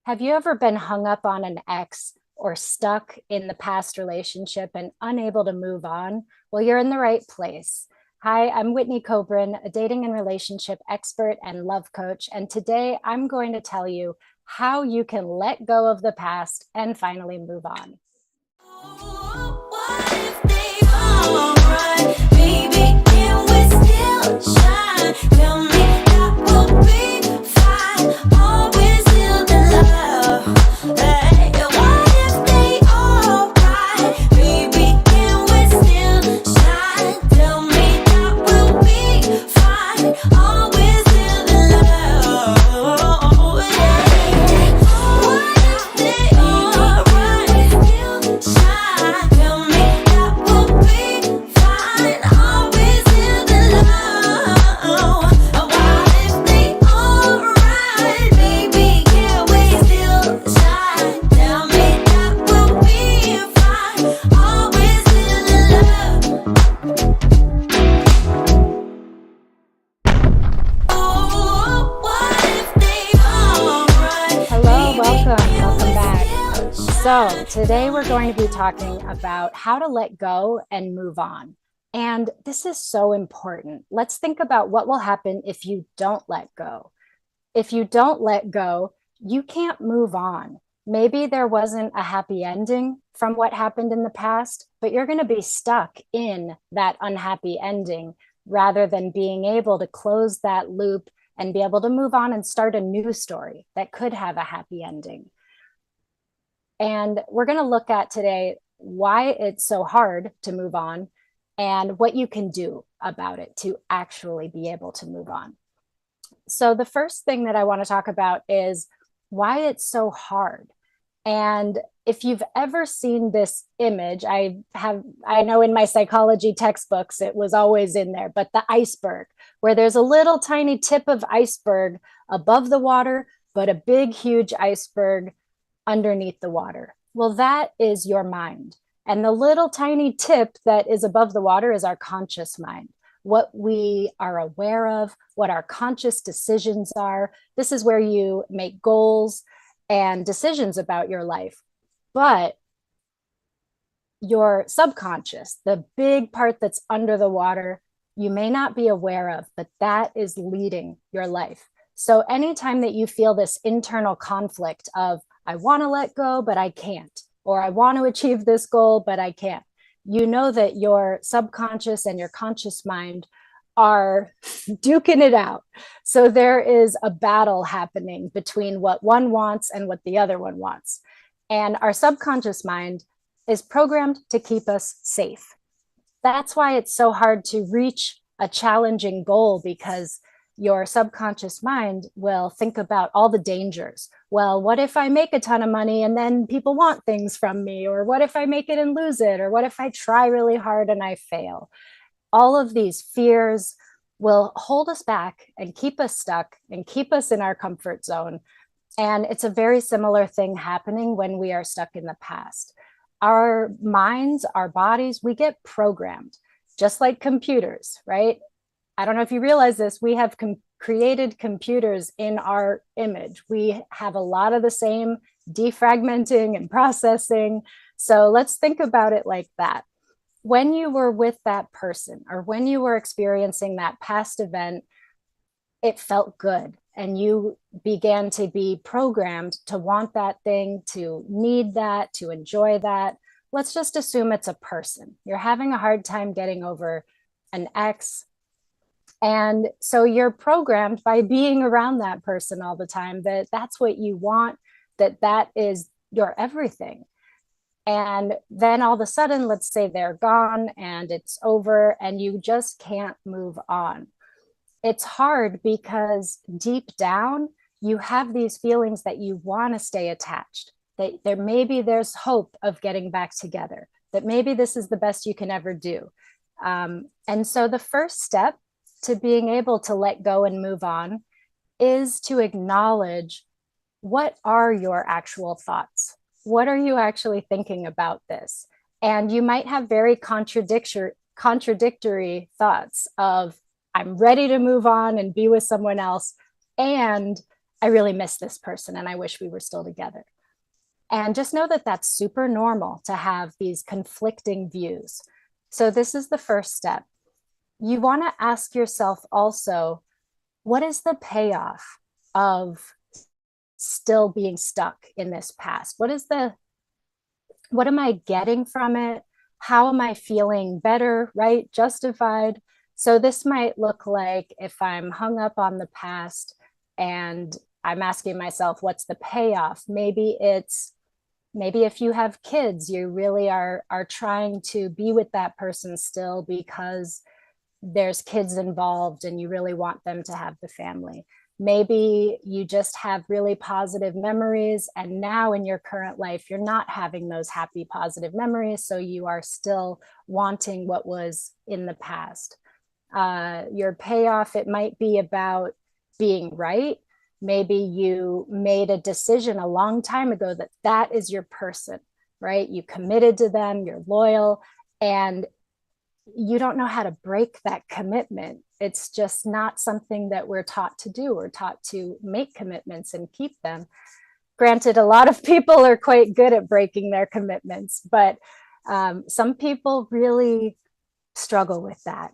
Have you ever been hung up on an ex or stuck in the past relationship and unable to move on? Well, you're in the right place. Hi, I'm Whitney Kobrin, a dating and relationship expert and love coach. And today I'm going to tell you how you can let go of the past and finally move on. What if they all right? Baby, can we still shine? Tell me that we'll be fine. Always still in love. Hey, what if they all right? Baby, can we still shine? Tell me that we'll be fine. Always still in love. Yeah. What if they all right? Still shine. Tell me that we'll be fine. Always still in love. What if they all right? Baby, can we still shine? Tell me that we'll be fine. Always still in love. Oh, what if they all right? Hello, Baby, welcome, can welcome we back. still So, shine? today we're going to be talking about how to let go and move on. And this is so important. Let's think about what will happen if you don't let go. If you don't let go, you can't move on. Maybe there wasn't a happy ending from what happened in the past, but you're going to be stuck in that unhappy ending rather than being able to close that loop and be able to move on and start a new story that could have a happy ending. And we're going to look at today why it's so hard to move on and what you can do about it to actually be able to move on. So, the first thing that I want to talk about is why it's so hard. And if you've ever seen this image, I know in my psychology textbooks, it was always in there, but the iceberg, where there's a little tiny tip of iceberg above the water, but a big, huge iceberg underneath the water. Well, that is your mind. And the little tiny tip that is above the water is our conscious mind, what we are aware of, what our conscious decisions are. This is where you make goals and decisions about your life. But your subconscious, the big part that's under the water, you may not be aware of, but that is leading your life. So anytime that you feel this internal conflict of, I want to let go, but I can't, or I want to achieve this goal, but I can't, you know that your subconscious and your conscious mind are duking it out. So there is a battle happening between what one wants and what the other one wants. And our subconscious mind is programmed to keep us safe. That's why it's so hard to reach a challenging goal, because your subconscious mind will think about all the dangers. Well, what if I make a ton of money and then people want things from me? Or what if I make it and lose it? Or what if I try really hard and I fail? All of these fears will hold us back and keep us stuck and keep us in our comfort zone. And it's a very similar thing happening when we are stuck in the past. Our minds, our bodies, we get programmed just like computers, right? I don't know if you realize this, we have created computers in our image. We have a lot of the same defragmenting and processing. So let's think about it like that. When you were with that person or when you were experiencing that past event, it felt good. And you began to be programmed to want that thing, to need that, to enjoy that. Let's just assume it's a person. You're having a hard time getting over an ex. And so you're programmed by being around that person all the time that that's what you want, that is your everything. And then all of a sudden, let's say they're gone and it's over and you just can't move on. It's hard because deep down, you have these feelings that you want to stay attached, that there's hope of getting back together, that maybe this is the best you can ever do. And so the first step to being able to let go and move on is to acknowledge, what are your actual thoughts? What are you actually thinking about this? And you might have very contradictory thoughts of, I'm ready to move on and be with someone else, and I really miss this person and I wish we were still together. And just know that that's super normal to have these conflicting views. So, this is the first step. You want to ask yourself also, what is the payoff of still being stuck in this past? What am I getting from it? How am I feeling better, right? Justified. So this might look like if I'm hung up on the past and I'm asking myself, what's the payoff? Maybe if you have kids, you really are trying to be with that person still because there's kids involved and you really want them to have the family. Maybe you just have really positive memories, and now in your current life, you're not having those happy, positive memories. So you are still wanting what was in the past. Your payoff, it might be about being right. Maybe you made a decision a long time ago that that is your person, right? You committed to them, you're loyal, and you don't know how to break that commitment. It's just not something that we're taught to do. We're taught to make commitments and keep them. Granted, a lot of people are quite good at breaking their commitments, but some people really struggle with that.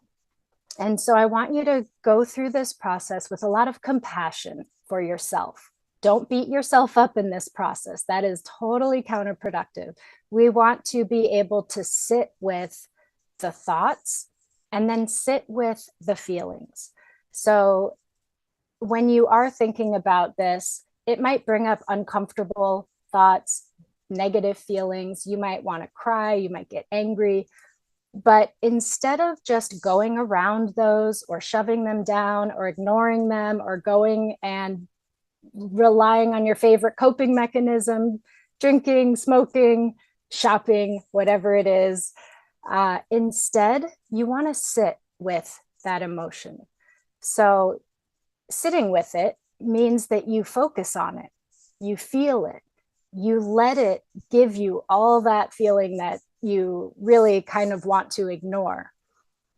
And so I want you to go through this process with a lot of compassion for yourself. Don't beat yourself up in this process. That is totally counterproductive. We want to be able to sit with the thoughts and then sit with the feelings. So when you are thinking about this, it might bring up uncomfortable thoughts, negative feelings. You might want to cry, you might get angry. But instead of just going around those or shoving them down or ignoring them or going and relying on your favorite coping mechanism, drinking, smoking, shopping, whatever it is, instead, you want to sit with that emotion. So, sitting with it means that you focus on it, you feel it, you let it give you all that feeling that you really kind of want to ignore.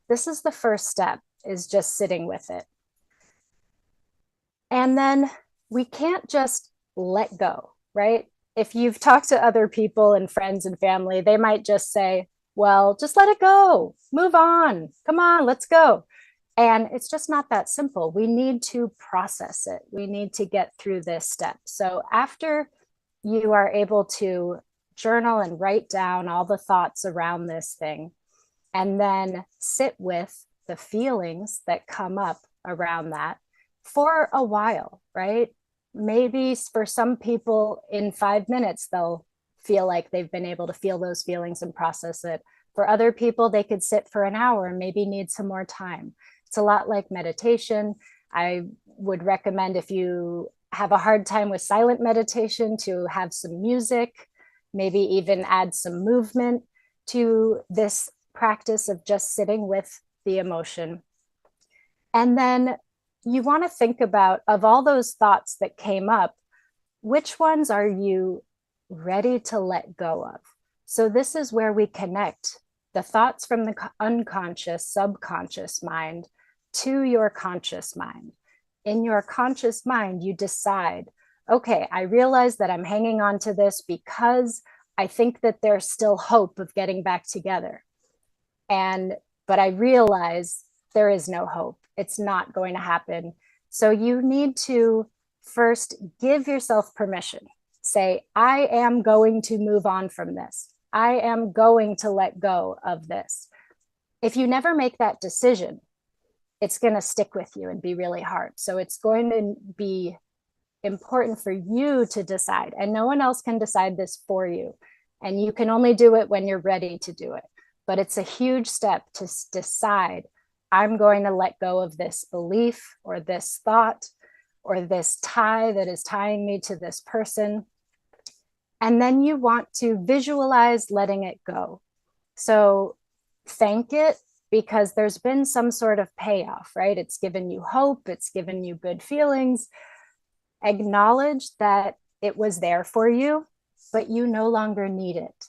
This is the first step, is just sitting with it. And then we can't just let go, right? If you've talked to other people and friends and family, they might just say, well, just let it go, move on, come on, let's go. And it's just not that simple. We need to process it. We need to get through this step. So after you are able to journal and write down all the thoughts around this thing, and then sit with the feelings that come up around that for a while, right? Maybe for some people in 5 minutes, they'll feel like they've been able to feel those feelings and process it. For other people, they could sit for an hour and maybe need some more time. It's a lot like meditation. I would recommend, if you have a hard time with silent meditation, to have some music, maybe even add some movement to this practice of just sitting with the emotion. And then you want to think about, of all those thoughts that came up, which ones are you ready to let go of? So this is where we connect the thoughts from the unconscious, subconscious mind to your conscious mind. In your conscious mind, you decide, okay, I realize that I'm hanging on to this because I think that there's still hope of getting back together. But I realize there is no hope. It's not going to happen. So you need to first give yourself permission. Say, I am going to move on from this. I am going to let go of this. If you never make that decision, it's going to stick with you and be really hard. So it's going to be important for you to decide, and no one else can decide this for you. And you can only do it when you're ready to do it. But it's a huge step to decide, I'm going to let go of this belief or this thought or this tie that is tying me to this person. And then you want to visualize letting it go. So thank it, because there's been some sort of payoff, right? It's given you hope, it's given you good feelings. Acknowledge that it was there for you, but you no longer need it.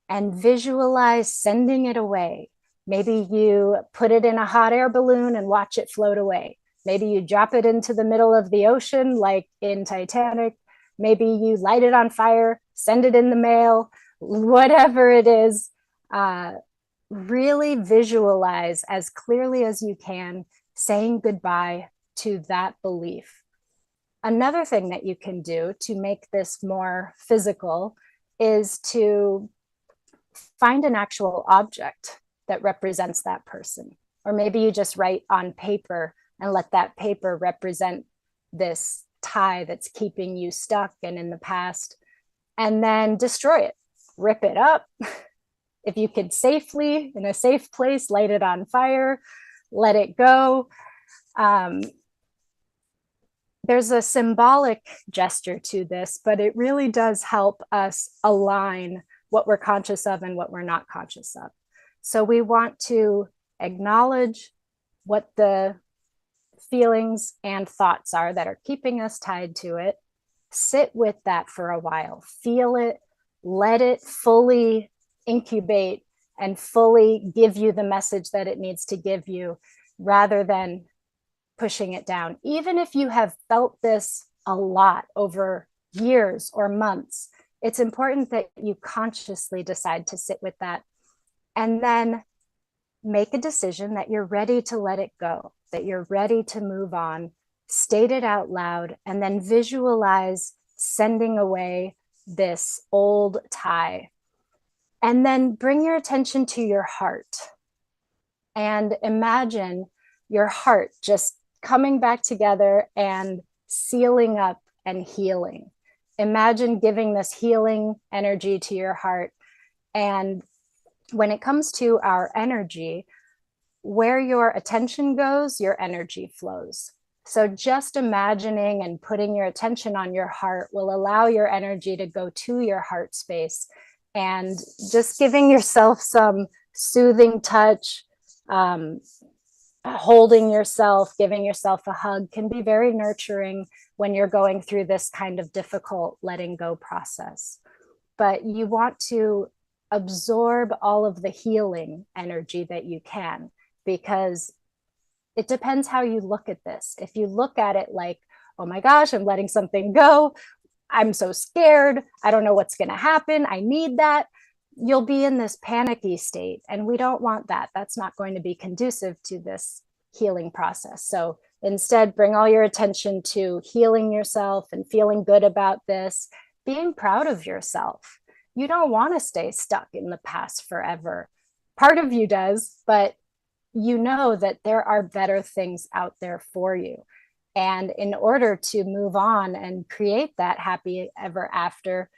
And visualize sending it away. Maybe you put it in a hot air balloon and watch it float away. Maybe you drop it into the middle of the ocean, like in Titanic. Maybe you light it on fire, send it in the mail, whatever it is. Uh, really visualize as clearly as you can saying goodbye to that belief. Another thing that you can do to make this more physical is to find an actual object that represents that person. Or maybe you just write on paper and let that paper represent this tie that's keeping you stuck and in the past, and then destroy it, rip it up. If you could safely, in a safe place, light it on fire, let it go. Um, there's a symbolic gesture to this, but it really does help us align what we're conscious of and what we're not conscious of. So we want to acknowledge what the feelings and thoughts are that are keeping us tied to it. Sit with that for a while, feel it, let it fully incubate and fully give you the message that it needs to give you rather than pushing it down. Even if you have felt this a lot over years or months, it's important that you consciously decide to sit with that and then make a decision that you're ready to let it go, that you're ready to move on, state it out loud, and then visualize sending away this old tie. And then bring your attention to your heart and imagine your heart just coming back together and sealing up and healing. Imagine giving this healing energy to your heart. And when it comes to our energy, where your attention goes, your energy flows. So just imagining and putting your attention on your heart will allow your energy to go to your heart space, and just giving yourself some soothing touch, holding yourself, giving yourself a hug can be very nurturing when you're going through this kind of difficult letting go process. But you want to absorb all of the healing energy that you can, because it depends how you look at this. If you look at it like, oh my gosh, I'm letting something go, I'm so scared, I don't know what's going to happen, I need that, you'll be in this panicky state. And we don't want that. That's not going to be conducive to this healing process. So instead, bring all your attention to healing yourself and feeling good about this, being proud of yourself. You don't want to stay stuck in the past forever. Part of you does, but you know that there are better things out there for you. And in order to move on and create that happy ever after,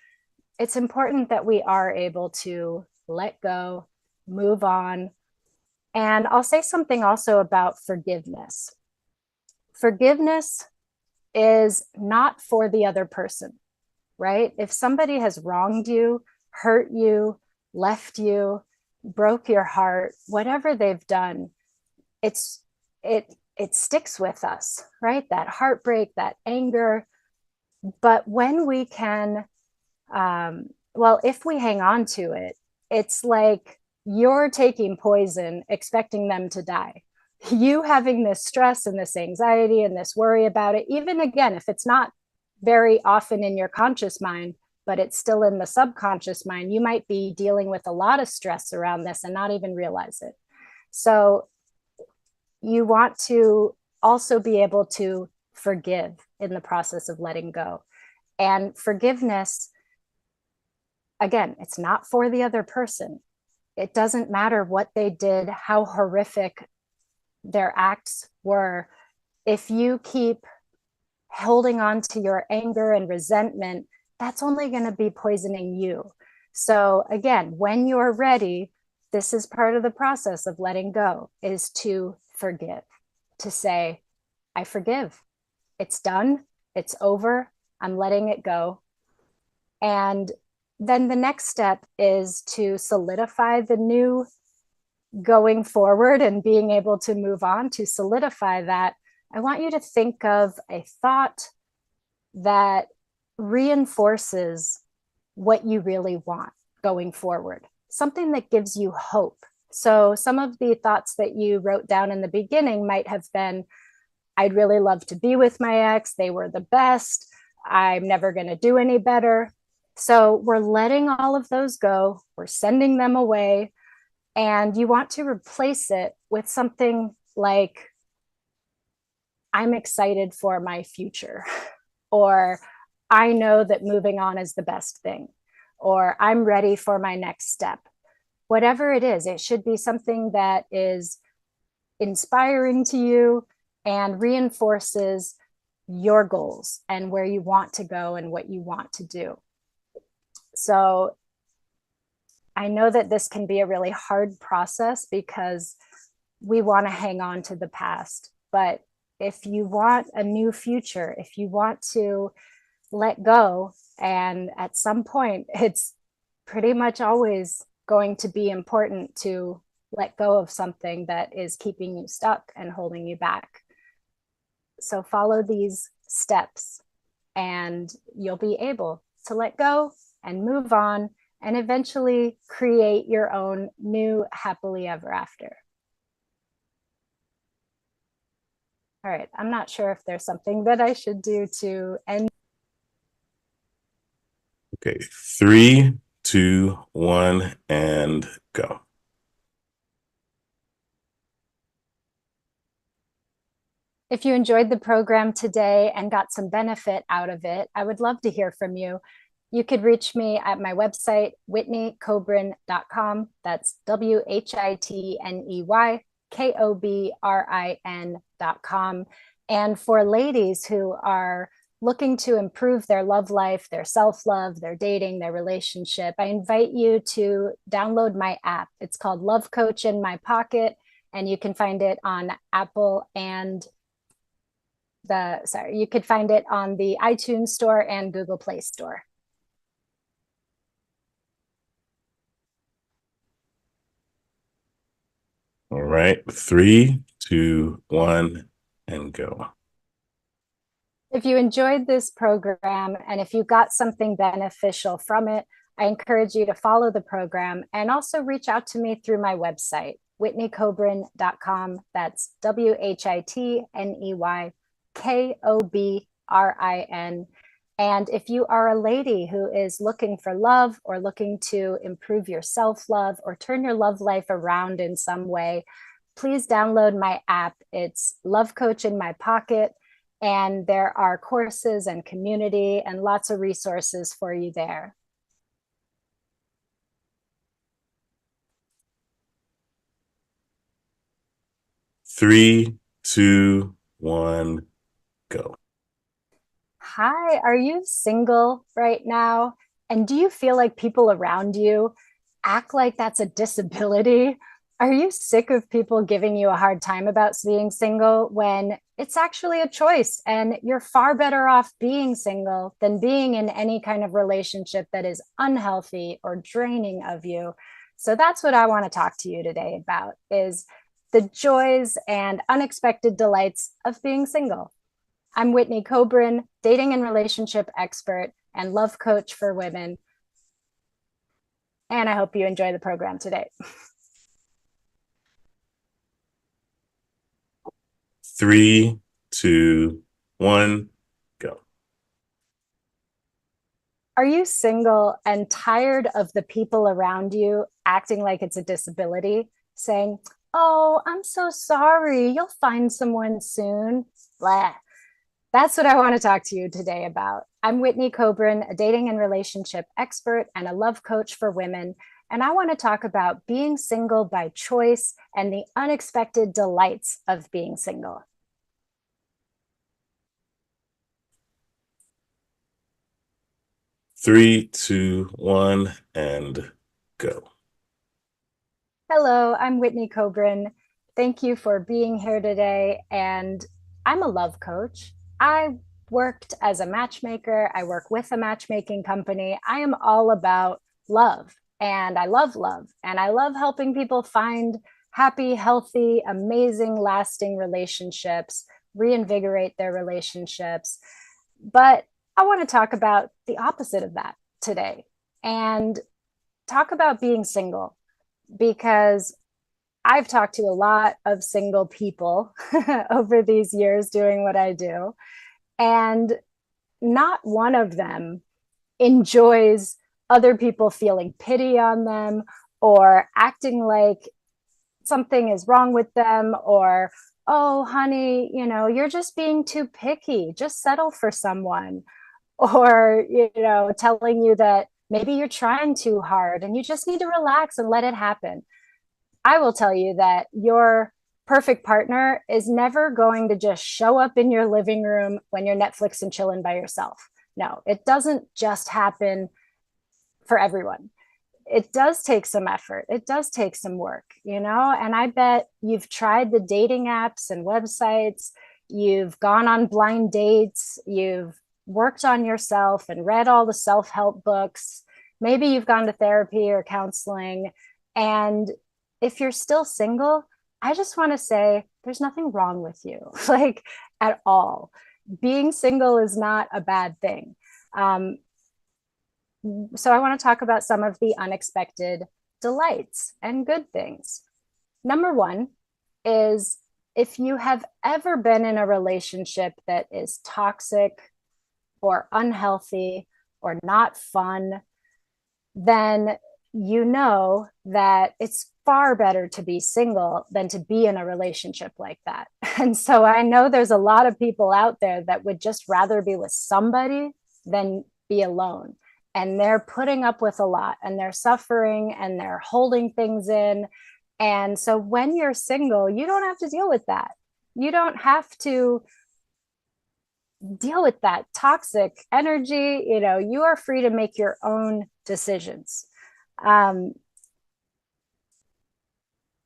it's important that we are able to let go, move on. And I'll say something also about forgiveness. Forgiveness is not for the other person, right? If somebody has wronged you, hurt you, left you, broke your heart, whatever they've done, it sticks with us, right? That heartbreak, that anger. But when we can, well, if we hang on to it, it's like you're taking poison, expecting them to die. You having this stress and this anxiety and this worry about it, even again, if it's not very often in your conscious mind, but it's still in the subconscious mind, you might be dealing with a lot of stress around this and not even realize it. So you want to also be able to forgive in the process of letting go. And forgiveness, again, it's not for the other person. It doesn't matter what they did, how horrific their acts were. If you keep holding on to your anger and resentment, that's only going to be poisoning you. So again, when you're ready, this is part of the process of letting go, is to forgive, to say, I forgive. It's done. It's over. I'm letting it go. And then the next step is to solidify the new going forward and being able to move on. To solidify that, I want you to think of a thought that reinforces what you really want going forward, something that gives you hope. So some of the thoughts that you wrote down in the beginning might have been, I'd really love to be with my ex. They were the best. I'm never going to do any better. So we're letting all of those go. We're sending them away. And you want to replace it with something like, I'm excited for my future, or I know that moving on is the best thing, or I'm ready for my next step. Whatever it is, it should be something that is inspiring to you and reinforces your goals and where you want to go and what you want to do. So I know that this can be a really hard process because we want to hang on to the past. But if you want a new future, if you want to let go, and at some point, it's pretty much always going to be important to let go of something that is keeping you stuck and holding you back. So follow these steps and you'll be able to let go and move on and eventually create your own new happily ever after. All right, I'm not sure if there's something that I should do to end. Okay, 3, 2, 1, and go. If you enjoyed the program today and got some benefit out of it, I would love to hear from you. You could reach me at my website, whitneykobrin.com. That's WHITNEYKOBRIN.com. And for ladies who are looking to improve their love life, their self-love, their dating, their relationship, I invite you to download my app. It's called Love Coach in My Pocket, and you can find it on Apple and you could find it on the iTunes Store and Google Play Store. All right, 3, 2, 1, and go. If you enjoyed this program and if you got something beneficial from it, I encourage you to follow the program and also reach out to me through my website, whitneykobrin.com. That's WHITNEYKOBRIN. And if you are a lady who is looking for love or looking to improve your self-love or turn your love life around in some way, please download my app. It's Love Coach in My Pocket, and there are courses and community and lots of resources for you there. Three, 2, 1, go. Hi, are you single right now? And do you feel like people around you act like that's a disability? Are you sick of people giving you a hard time about being single when it's actually a choice and you're far better off being single than being in any kind of relationship that is unhealthy or draining of you? So that's what I want to talk to you today about, is the joys and unexpected delights of being single. I'm Whitney Kobrin, dating and relationship expert and love coach for women. And I hope you enjoy the program today. 3, 2, 1, go. Are you single and tired of the people around you acting like it's a disability, saying, "Oh, I'm so sorry, you'll find someone soon"? Blah. That's what I want to talk to you today about. I'm Whitney Kobrin, a dating and relationship expert and a love coach for women. And I want to talk about being single by choice and the unexpected delights of being single. Three, 2, 1, and go. Hello, I'm Whitney Kobrin. Thank you for being here today. And I'm a love coach. I worked as a matchmaker. I work with a matchmaking company. I am all about love, and I love love. And I love helping people find happy, healthy, amazing, lasting relationships, reinvigorate their relationships. But I want to talk about the opposite of that today and talk about being single, because I've talked to a lot of single people over these years doing what I do, and not one of them enjoys other people feeling pity on them or acting like something is wrong with them, or, oh, honey, you're just being too picky. Just settle for someone. Or, telling you that maybe you're trying too hard and you just need to relax and let it happen. I will tell you that your perfect partner is never going to just show up in your living room when you're Netflix and chilling by yourself. No, it doesn't just happen for everyone. It does take some effort. It does take some work, and I bet you've tried the dating apps and websites. You've gone on blind dates. You've worked on yourself and read all the self-help books. Maybe you've gone to therapy or counseling. And if you're still single, I just want to say there's nothing wrong with you, like, at all. Being single is not a bad thing. So I want to talk about some of the unexpected delights and good things. Number one is, if you have ever been in a relationship that is toxic or unhealthy or not fun, then you know that it's far better to be single than to be in a relationship like that. And so I know there's a lot of people out there that would just rather be with somebody than be alone. And they're putting up with a lot, and they're suffering, and they're holding things in. And so when you're single, you don't have to deal with that. You don't have to deal with that toxic energy. You are free to make your own decisions. Um,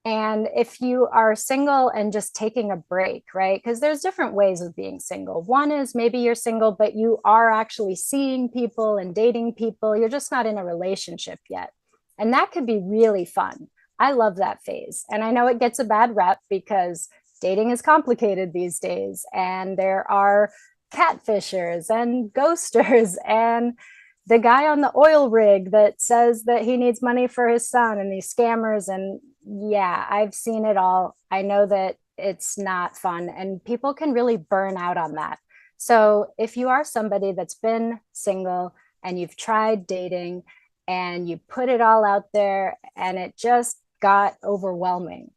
and if you are single and just taking a break, right? Because there's different ways of being single. One is maybe you're single, but you are actually seeing people and dating people. You're just not in a relationship yet. And that could be really fun. I love that phase. And I know it gets a bad rep because dating is complicated these days. And there are catfishers and ghosters and the guy on the oil rig that says that he needs money for his son, and these scammers. And yeah, I've seen it all. I know that it's not fun, and people can really burn out on that. So if you are somebody that's been single and you've tried dating and you put it all out there and it just got overwhelming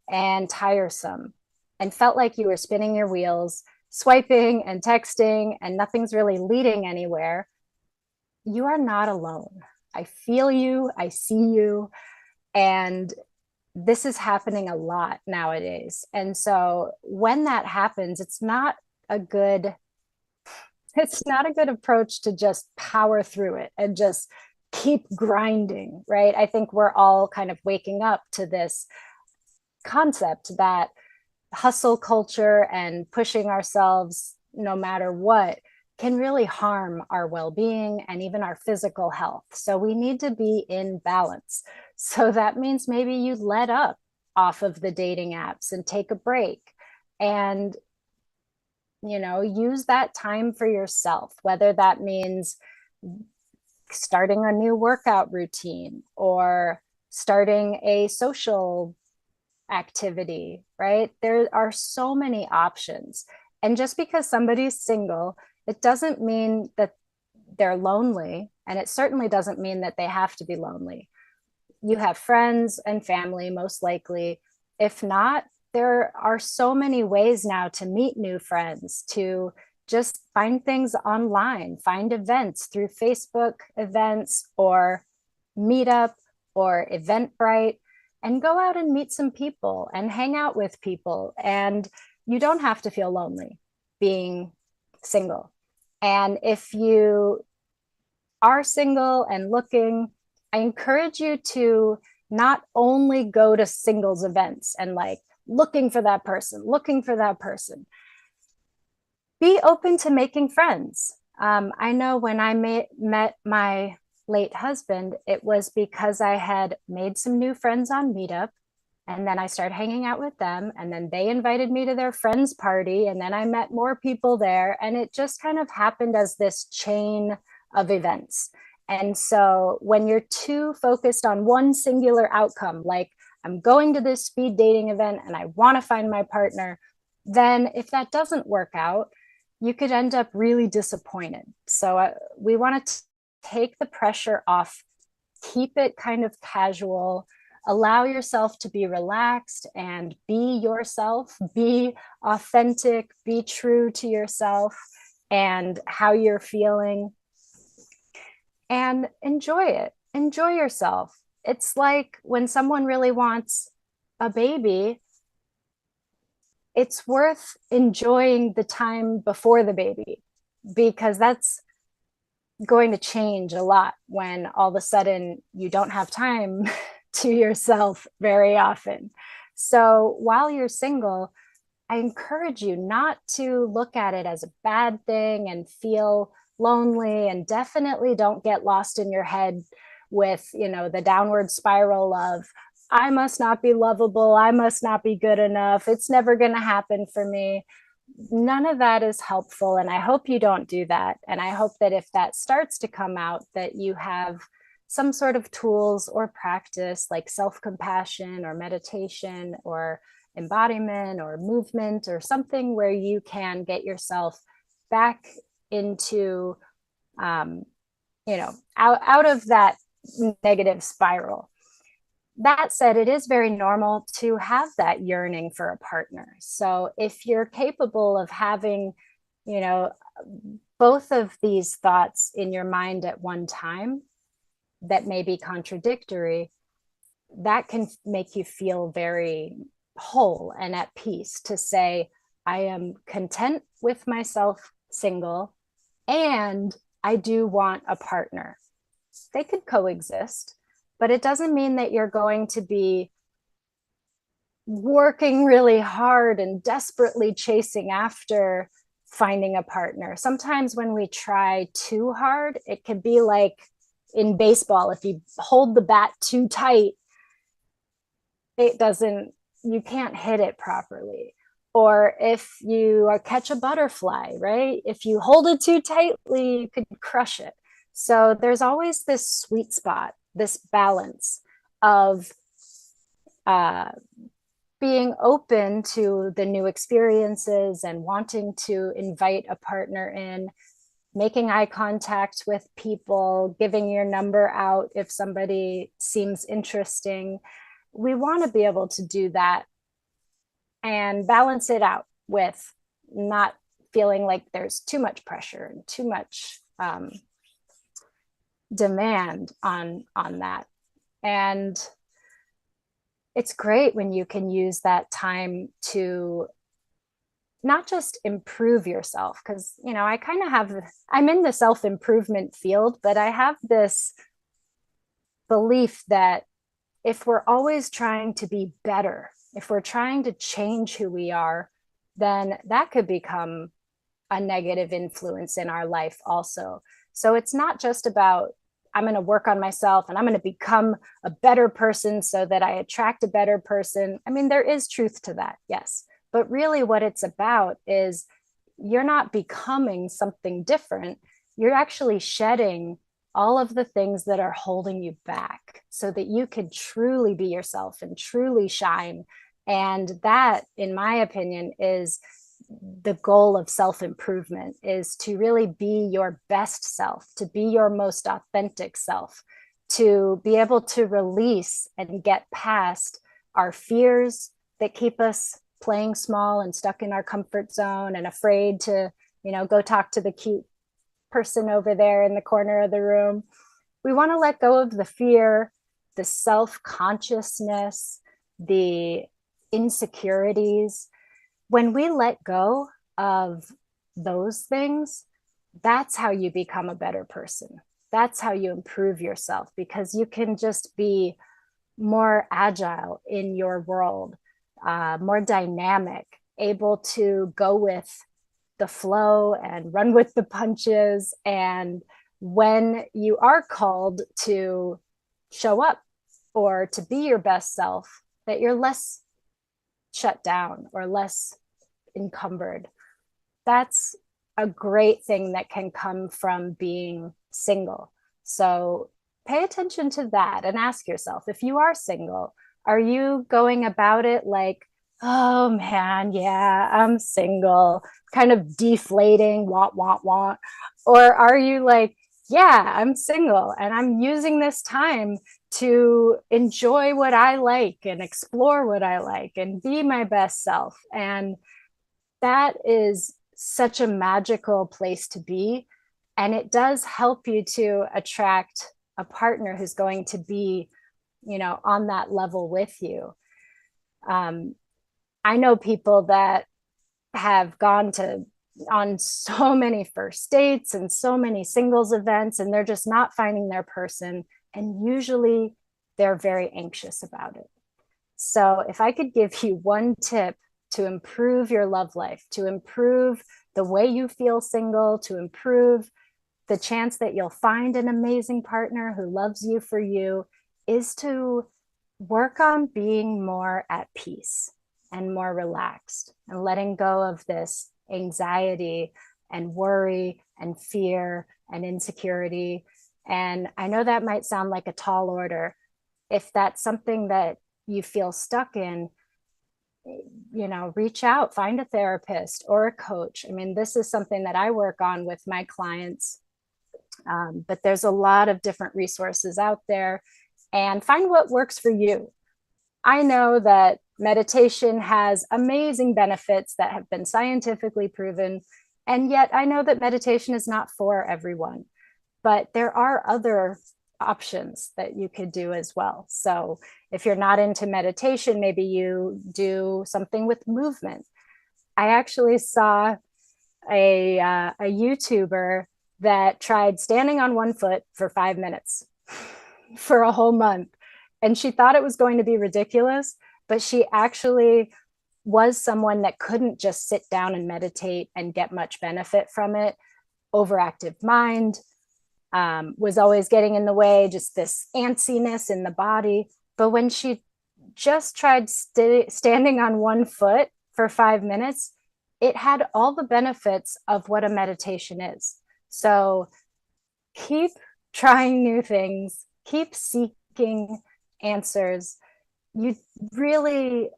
and tiresome and felt like you were spinning your wheels, swiping and texting, and nothing's really leading anywhere, you are not alone. I feel you, I see you, and this is happening a lot nowadays. And so when that happens, it's not a good approach to just power through it and just keep grinding, right? I think we're all kind of waking up to this concept that hustle culture and pushing ourselves no matter what can really harm our well-being and even our physical health. So we need to be in balance. So that means maybe you let up off of the dating apps and take a break and use that time for yourself, whether that means starting a new workout routine or starting a social activity, right? There are so many options. And just because somebody's single, it doesn't mean that they're lonely. And it certainly doesn't mean that they have to be lonely. You have friends and family, most likely. If not, there are so many ways now to meet new friends, to just find things online, find events through Facebook events or Meetup or Eventbrite, and go out and meet some people and hang out with people. And you don't have to feel lonely being single. And if you are single and looking, I encourage you to not only go to singles events and like looking for that person. Be open to making friends. I know when I met my late husband, it was because I had made some new friends on Meetup. And then I started hanging out with them. And then they invited me to their friend's party. And then I met more people there. And it just kind of happened as this chain of events. And so when you're too focused on one singular outcome, like I'm going to this speed dating event and I want to find my partner, then if that doesn't work out, you could end up really disappointed. So we want to take the pressure off, keep it kind of casual, allow yourself to be relaxed and be yourself, be authentic, be true to yourself and how you're feeling, and enjoy it. Enjoy yourself. It's like when someone really wants a baby, it's worth enjoying the time before the baby, because that's going to change a lot when all of a sudden you don't have time to yourself very often. So while you're single, I encourage you not to look at it as a bad thing and feel lonely, and definitely don't get lost in your head with, the downward spiral of, I must not be lovable, I must not be good enough, it's never going to happen for me. None of that is helpful, and I hope you don't do that. And I hope that if that starts to come out, that you have some sort of tools or practice like self-compassion or meditation or embodiment or movement or something where you can get yourself back into out of that negative spiral. That said, it is very normal to have that yearning for a partner. So if you're capable of having, you know, both of these thoughts in your mind at one time that may be contradictory, that can make you feel very whole and at peace to say, I am content with myself single, and I do want a partner. They could coexist, but it doesn't mean that you're going to be working really hard and desperately chasing after finding a partner. Sometimes when we try too hard, it can be like in baseball, if you hold the bat too tight, you can't hit it properly. Or if you catch a butterfly, right? If you hold it too tightly, you could crush it. So there's always this sweet spot, this balance of being open to the new experiences and wanting to invite a partner in, making eye contact with people, giving your number out if somebody seems interesting. We want to be able to do that and balance it out with not feeling like there's too much pressure and too much demand on that. And it's great when you can use that time to not just improve yourself, because I kind of I'm in the self-improvement field, but I have this belief that if we're always trying to be better, if we're trying to change who we are, then that could become a negative influence in our life also. So it's not just about, I'm going to work on myself and I'm going to become a better person so that I attract a better person. I mean, there is truth to that, yes. But really what it's about is you're not becoming something different. You're actually shedding all of the things that are holding you back so that you can truly be yourself and truly shine. And that, in my opinion, is the goal of self-improvement, is to really be your best self, to be your most authentic self, to be able to release and get past our fears that keep us playing small and stuck in our comfort zone and afraid to, go talk to the cute person over there in the corner of the room. We want to let go of the fear, the self-consciousness, the insecurities. When we let go of those things, that's how you become a better person. That's how you improve yourself, because you can just be more agile in your world, more dynamic, able to go with the flow and run with the punches. And when you are called to show up or to be your best self, that you're less shut down or less encumbered. That's a great thing that can come from being single. So pay attention to that and ask yourself, if you are single, Are you going about it like, oh man, yeah, I'm single, kind of deflating, want? Or are you like, yeah, I'm single and I'm using this time to enjoy what I like and explore what I like and be my best self? And that is such a magical place to be. And it does help you to attract a partner who's going to be, on that level with you. Um, I know people that have gone to on so many first dates and so many singles events, and they're just not finding their person. And usually they're very anxious about it. So, if I could give you one tip to improve your love life, to improve the way you feel single, to improve the chance that you'll find an amazing partner who loves you for you, is to work on being more at peace and more relaxed and letting go of this anxiety and worry and fear and insecurity. And I know that might sound like a tall order. If that's something that you feel stuck in, reach out, find a therapist or a coach. I mean, this is something that I work on with my clients, but there's a lot of different resources out there, and find what works for you. I know that meditation has amazing benefits that have been scientifically proven, and yet I know that meditation is not for everyone, but there are other options that you could do as well. So if you're not into meditation, maybe you do something with movement. I actually saw a YouTuber that tried standing on one foot for 5 minutes for a whole month. And she thought it was going to be ridiculous, but she actually was someone that couldn't just sit down and meditate and get much benefit from it. Overactive mind, was always getting in the way, just this antsiness in the body. But when she just tried standing on one foot for 5 minutes, it had all the benefits of what a meditation is. So keep trying new things, keep seeking answers. You really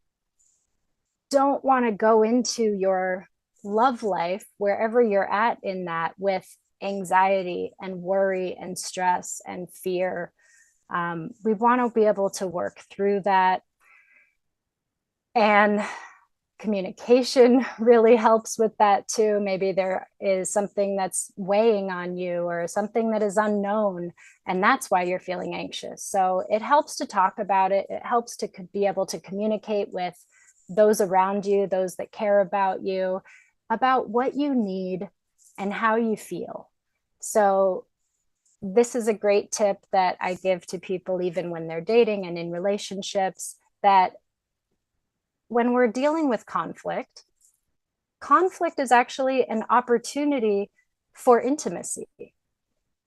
don't want to go into your love life, wherever you're at in that, with anxiety and worry and stress and fear. We want to be able to work through that. And communication really helps with that too. Maybe there is something that's weighing on you or something that is unknown, and that's why you're feeling anxious. So it helps to talk about it. It helps to be able to communicate with those around you, those that care about you, about what you need and how you feel. So this is a great tip that I give to people, even when they're dating and in relationships, that when we're dealing with conflict, conflict is actually an opportunity for intimacy.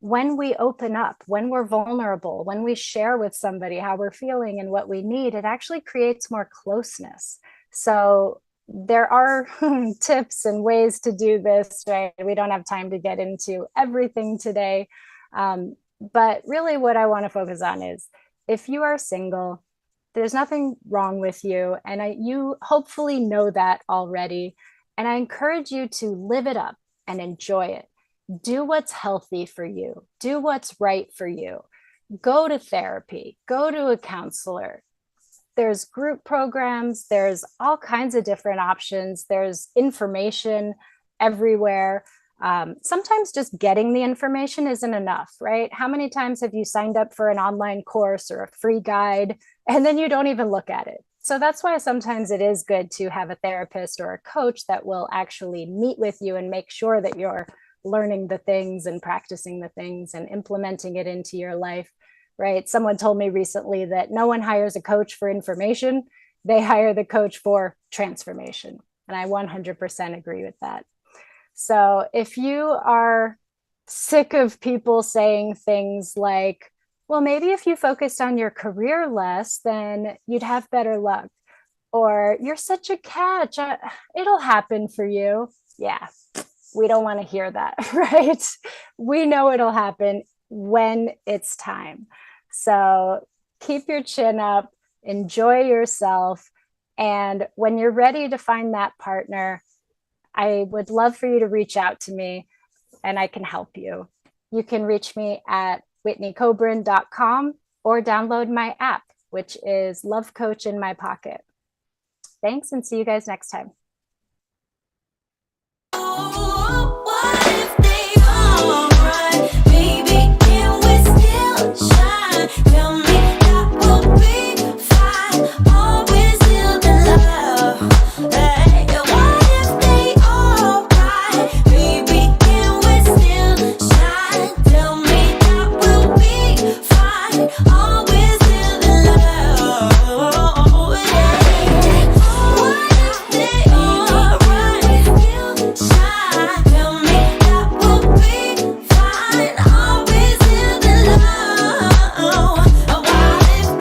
When we open up, when we're vulnerable, when we share with somebody how we're feeling and what we need, it actually creates more closeness. So there are tips and ways to do this, right? We don't have time to get into everything today. But really, what I want to focus on is, if you are single, there's nothing wrong with you. And you hopefully know that already. And I encourage you to live it up and enjoy it. Do what's healthy for you, do what's right for you. Go to therapy, go to a counselor. There's group programs, there's all kinds of different options, there's information everywhere. Sometimes just getting the information isn't enough, right? How many times have you signed up for an online course or a free guide and then you don't even look at it? So that's why sometimes it is good to have a therapist or a coach that will actually meet with you and make sure that you're learning the things and practicing the things and implementing it into your life, right? Someone told me recently that no one hires a coach for information, they hire the coach for transformation. And I 100% agree with that. So if you are sick of people saying things like, well, maybe if you focused on your career less, then you'd have better luck. Or you're such a catch, it'll happen for you. Yeah, we don't want to hear that, right? We know it'll happen when it's time. So keep your chin up, enjoy yourself. And when you're ready to find that partner, I would love for you to reach out to me and I can help you. You can reach me at whitneykobrin.com or download my app, which is Love Coach in My Pocket. Thanks, and see you guys next time.